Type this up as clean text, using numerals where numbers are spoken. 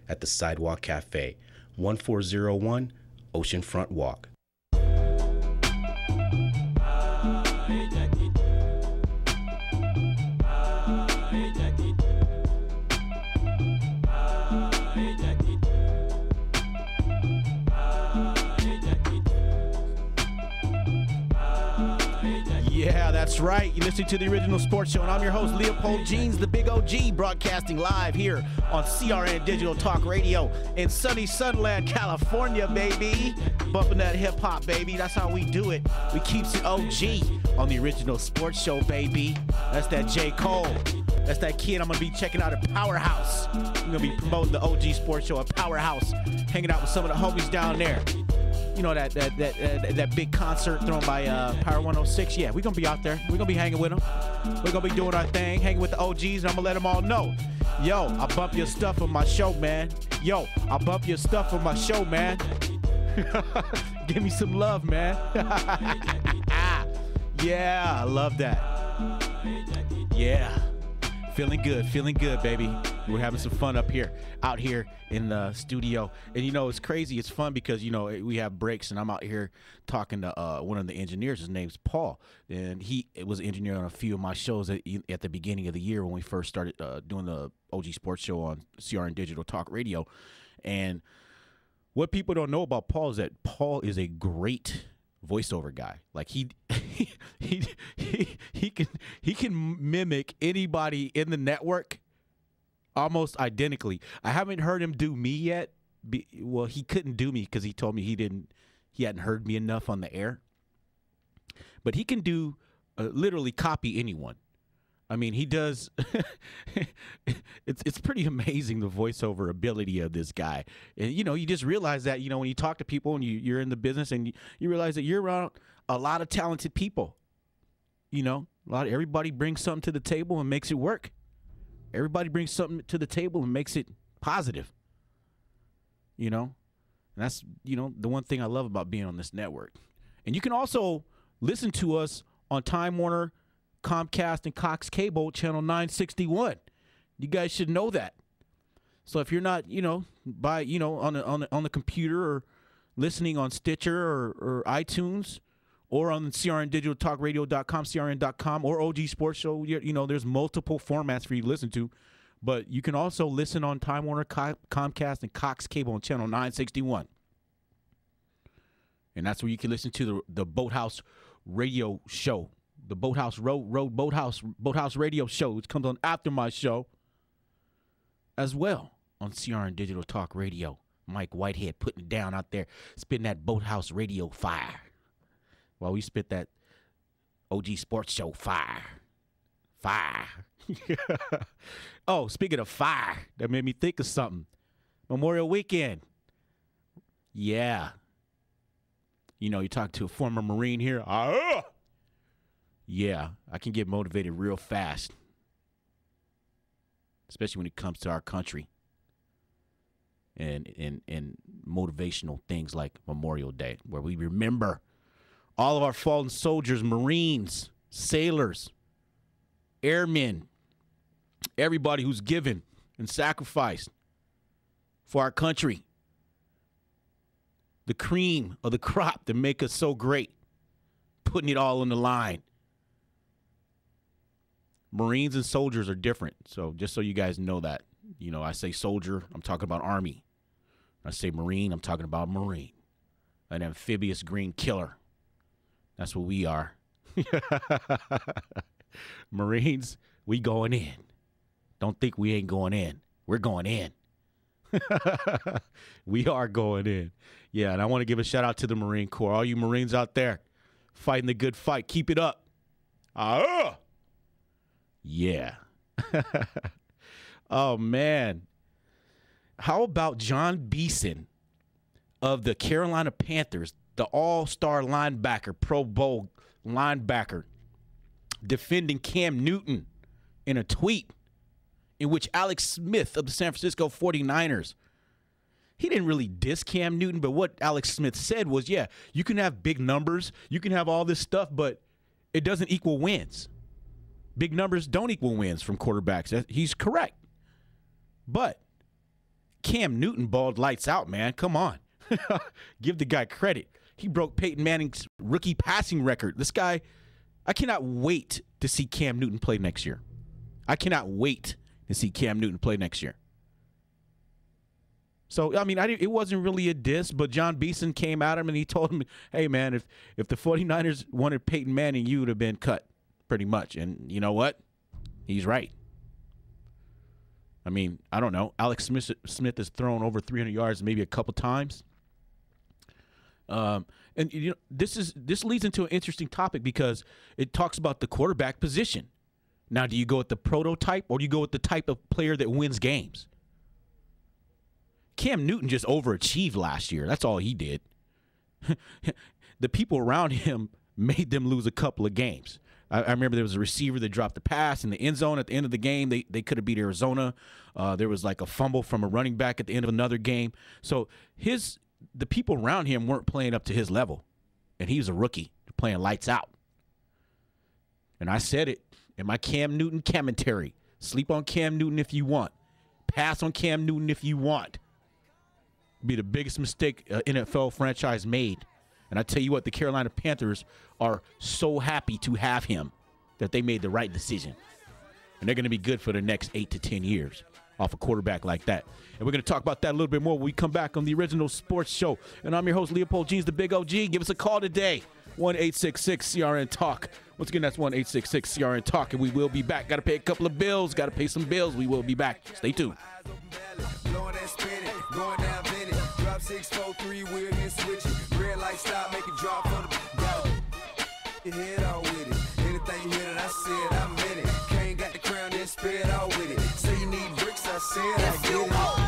at the Sidewalk Cafe, 1401 Oceanfront Walk. Yeah, that's right. You're listening to the Original Sports Show, and I'm your host, Leopold Jeans, the Big OG, broadcasting live here on CRN Digital Talk Radio in sunny Sunland, California, baby. Bumping that hip-hop, baby. That's how we do it. We keeps it OG on the Original Sports Show, baby. That's that J. Cole. That's that kid I'm going to be checking out at Powerhouse. I'm going to be promoting the OG Sports Show at Powerhouse, hanging out with some of the homies down there. You know, that big concert thrown by Power 106. Yeah, we're going to be out there. We're going to be hanging with them. We're going to be doing our thing, hanging with the OGs, and I'm going to let them all know. Yo, I bump your stuff on my show, man. Yo, I bump your stuff on my show, man. Give me some love, man. Yeah, I love that. Yeah. Feeling good, baby. We're having some fun out here in the studio. And, you know, it's crazy. It's fun because, you know, we have breaks, and I'm out here talking to one of the engineers. His name's Paul. And he was an engineer on a few of my shows at the beginning of the year when we first started doing the OG Sports Show on CRN Digital Talk Radio. And what people don't know about Paul is that Paul is a great voiceover guy. Like he can mimic anybody in the network almost identically. I haven't heard him do me yet. Well, he couldn't do me because he told me he hadn't heard me enough on the air. But he can do literally copy anyone. I mean, he does. It's pretty amazing, the voiceover ability of this guy. And, you know, you just realize that, you know, when you talk to people and you're in the business and you realize that you're around a lot of talented people. You know, everybody brings something to the table and makes it work. Everybody brings something to the table and makes it positive. You know, and that's, you know, the one thing I love about being on this network. And you can also listen to us on Time Warner, Comcast, and Cox Cable, channel 961. You guys should know that. So if you're not, you know, on the computer or listening on Stitcher or iTunes or on CRNDigitalTalkRadio.com, CRN.com, or OG Sports Show, you know, there's multiple formats for you to listen to. But you can also listen on Time Warner, Comcast, and Cox Cable on channel 961. And that's where you can listen to the Boathouse Radio Show. The Boathouse Boathouse Radio Show, which comes on after my show, as well on CRN Digital Talk Radio. Mike Whitehead putting it down out there, spitting that Boathouse Radio fire, while we spit that OG Sports Show fire. Oh, speaking of fire, that made me think of something. Memorial Weekend. Yeah. You know, you talk to a former Marine here. Yeah, I can get motivated real fast, especially when it comes to our country and motivational things like Memorial Day, where we remember all of our fallen soldiers, Marines, sailors, airmen, everybody who's given and sacrificed for our country, the cream of the crop that make us so great, putting it all on the line. Marines and soldiers are different. So just so you guys know that, you know, I say soldier, I'm talking about Army. I say Marine, I'm talking about Marine. An amphibious green killer. That's what we are. Marines, we going in. Don't think we ain't going in. We're going in. We are going in. Yeah, and I want to give a shout out to the Marine Corps. All you Marines out there fighting the good fight. Keep it up. Yeah. Oh, man. How about John Beeson of the Carolina Panthers, the all-star linebacker, Pro Bowl linebacker, defending Cam Newton in a tweet in which Alex Smith of the San Francisco 49ers, he didn't really diss Cam Newton, but what Alex Smith said was, yeah, you can have big numbers, you can have all this stuff, but it doesn't equal wins. Big numbers don't equal wins from quarterbacks. He's correct. But Cam Newton balled lights out, man. Come on. Give the guy credit. He broke Peyton Manning's rookie passing record. This guy, I cannot wait to see Cam Newton play next year. I cannot wait to see Cam Newton play next year. So, I mean, it wasn't really a diss, but John Beeson came at him and he told him, hey, man, if the 49ers wanted Peyton Manning, you would have been cut pretty much. And you know what? He's right. I mean, I don't know. Alex Smith has thrown over 300 yards maybe a couple times. And you know, this leads into an interesting topic because it talks about the quarterback position. Now, do you go with the prototype or do you go with the type of player that wins games? Cam Newton just overachieved last year. That's all he did. The people around him made them lose a couple of games. I remember there was a receiver that dropped the pass in the end zone at the end of the game. They could have beat Arizona. There was like a fumble from a running back at the end of another game. So the people around him weren't playing up to his level, and he was a rookie playing lights out. And I said it in my Cam Newton commentary. Sleep on Cam Newton if you want. Pass on Cam Newton if you want. Be the biggest mistake an NFL franchise made. And I tell you what, the Carolina Panthers are so happy to have him that they made the right decision. And they're going to be good for the next 8 to 10 years off a quarterback like that. And we're going to talk about that a little bit more when we come back on the Original Sports Show. And I'm your host, Leopold Jeans, the Big OG. Give us a call today, 1-866-CRN-TALK. Once again, that's 1-866-CRN-TALK. And we will be back. Got to pay a couple of bills. Got to pay some bills. We will be back. Stay tuned. 643, we're here switching. Red light stop, make it drop for the go. Your head all with it. Anything you hear that I said, I meant it. Can't got the crown, then spit all with it. Say you need bricks, I said I get it.